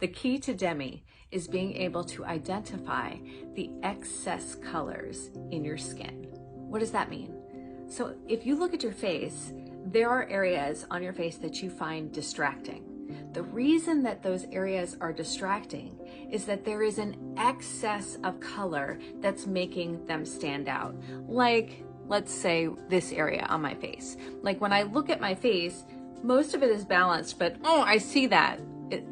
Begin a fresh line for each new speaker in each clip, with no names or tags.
The key to Demi is being able to identify the excess colors in your skin. What does that mean? So if you look at your face, there are areas on your face that you find distracting. The reason that those areas are distracting is that there is an excess of color that's making them stand out. Like, let's say this area on my face. Like when I look at my face, most of it is balanced, but oh, I see that.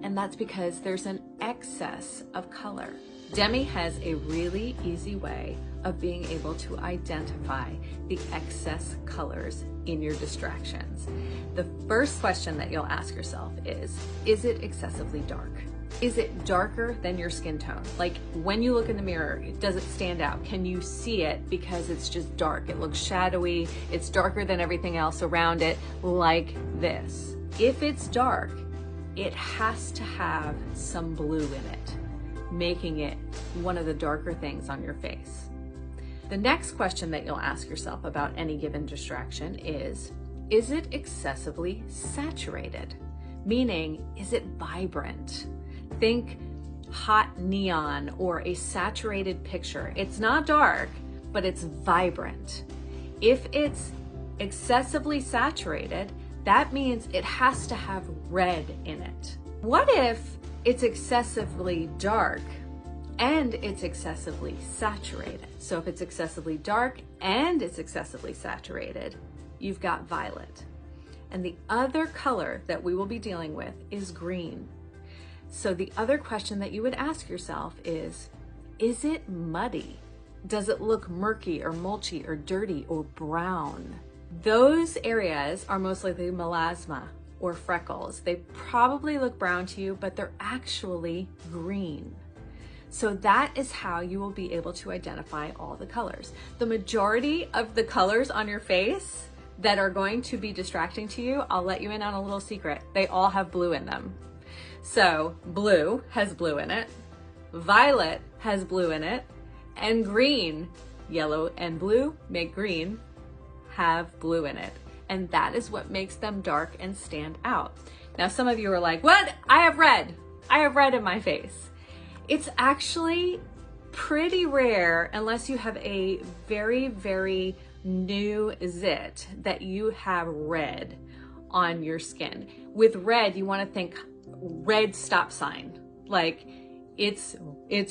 And that's because there's an excess of color. Demi has a really easy way of being able to identify the excess colors in your distractions. The first question that you'll ask yourself is it excessively dark? Is it darker than your skin tone? Like when you look in the mirror, does it stand out? Can you see it because it's just dark? It looks shadowy, it's darker than everything else around it, like this. If it's dark, it has to have some blue in it, making it one of the darker things on your face. The next question that you'll ask yourself about any given distraction is it excessively saturated? Meaning, is it vibrant? Think hot neon or a saturated picture. It's not dark, but it's vibrant. If it's excessively saturated, that means it has to have red in it. What if it's excessively dark and it's excessively saturated? So if it's excessively dark and it's excessively saturated, you've got violet. And the other color that we will be dealing with is green. So the other question that you would ask yourself is it muddy? Does it look murky or mulchy or dirty or brown? Those areas are most likely melasma or freckles. They probably look brown to you, but they're actually green. So that is how you will be able to identify all the colors. The majority of the colors on your face that are going to be distracting to you, I'll let you in on a little secret. They all have blue in them. So blue has blue in it, violet has blue in it, and green, yellow and blue make green, have blue in it. And that is what makes them dark and stand out. Now, some of you are like, what? I have red. I have red in my face. It's actually pretty rare, unless you have a very, very new zit, that you have red on your skin. With red, you want to think red stop sign. Like it's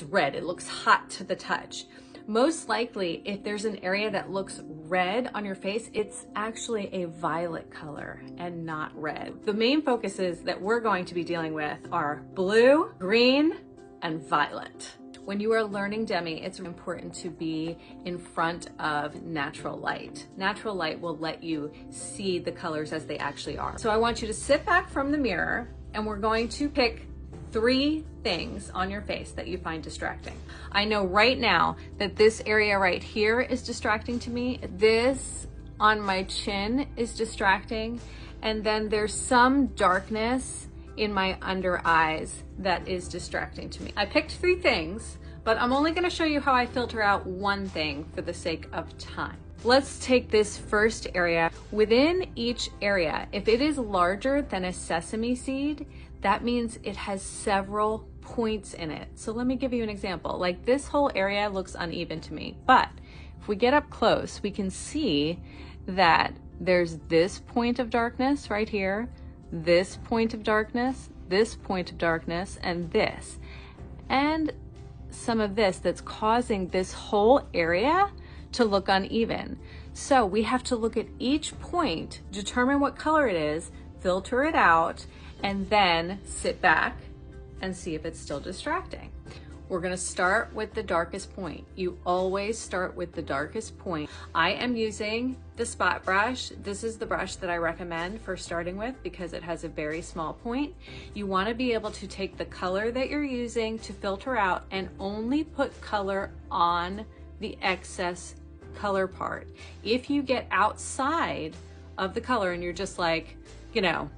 red. It looks hot to the touch. Most likely, if there's an area that looks red on your face, it's actually a violet color and not red. The main focuses that we're going to be dealing with are blue, green, and violet. When you are learning Demi, it's important to be in front of natural light. Natural light will let you see the colors as they actually are. So I want you to sit back from the mirror and we're going to pick 3 things on your face that you find distracting. I know right now that this area right here is distracting to me. This on my chin is distracting. And then there's some darkness in my under eyes that is distracting to me. I picked 3 things, but I'm only gonna show you how I filter out 1 thing for the sake of time. Let's take this first area. Within each area, if it is larger than a sesame seed, that means it has several points in it. So let me give you an example. Like this whole area looks uneven to me, but if we get up close, we can see that there's this point of darkness right here, this point of darkness, this point of darkness, and this. And some of this that's causing this whole area to look uneven. So we have to look at each point, determine what color it is, filter it out, and then sit back and see if it's still distracting. We're gonna start with the darkest point. You always start with the darkest point. I am using the spot brush. This is the brush that I recommend for starting with because it has a very small point. You wanna be able to take the color that you're using to filter out and only put color on the excess color part. If you get outside of the color and you're just like, you know,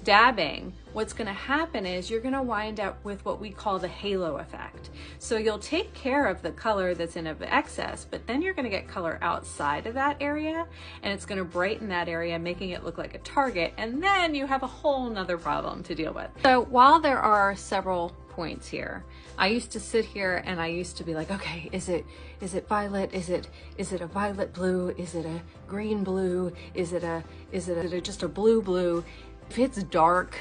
dabbing, what's gonna happen is you're gonna wind up with what we call the halo effect. So you'll take care of the color that's in excess, but then you're gonna get color outside of that area, and it's gonna brighten that area, making it look like a target, and then you have a whole nother problem to deal with. So while there are several points here, I used to sit here and I used to be like, okay, is it violet? Is it a violet blue? Is it a green blue? Is it just a blue? If it's dark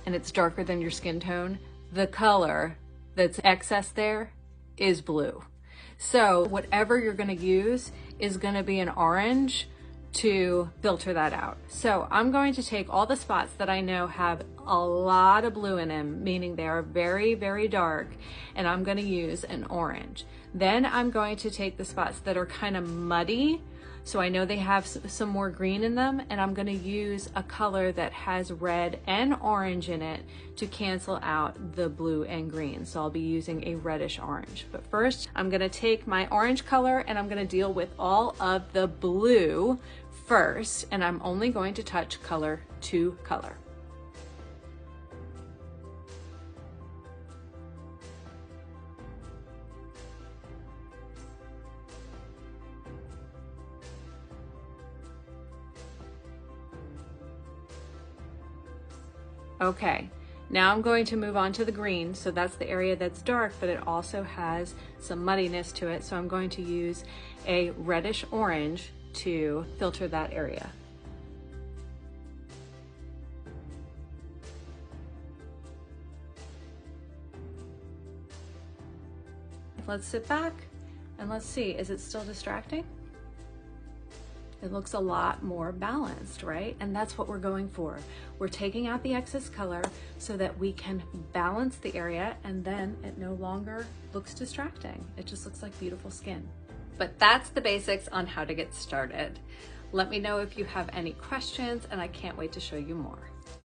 and it's darker than your skin tone, the color that's excess there is blue. So whatever you're gonna use is gonna be an orange to filter that out. So I'm going to take all the spots that I know have a lot of blue in them, meaning they are very, very dark, and I'm going to use an orange. Then I'm going to take the spots that are kind of muddy, so I know they have some more green in them, and I'm going to use a color that has red and orange in it to cancel out the blue and green. So I'll be using a reddish orange. But first, I'm going to take my orange color and I'm going to deal with all of the blue first, and I'm only going to touch color to color. Okay, now I'm going to move on to the green. So that's the area that's dark, but it also has some muddiness to it. So I'm going to use a reddish orange to filter that area. Let's sit back and let's see, is it still distracting? It looks a lot more balanced, right? And that's what we're going for. We're taking out the excess color so that we can balance the area, and then it no longer looks distracting. It just looks like beautiful skin. But that's the basics on how to get started. Let me know if you have any questions, and I can't wait to show you more.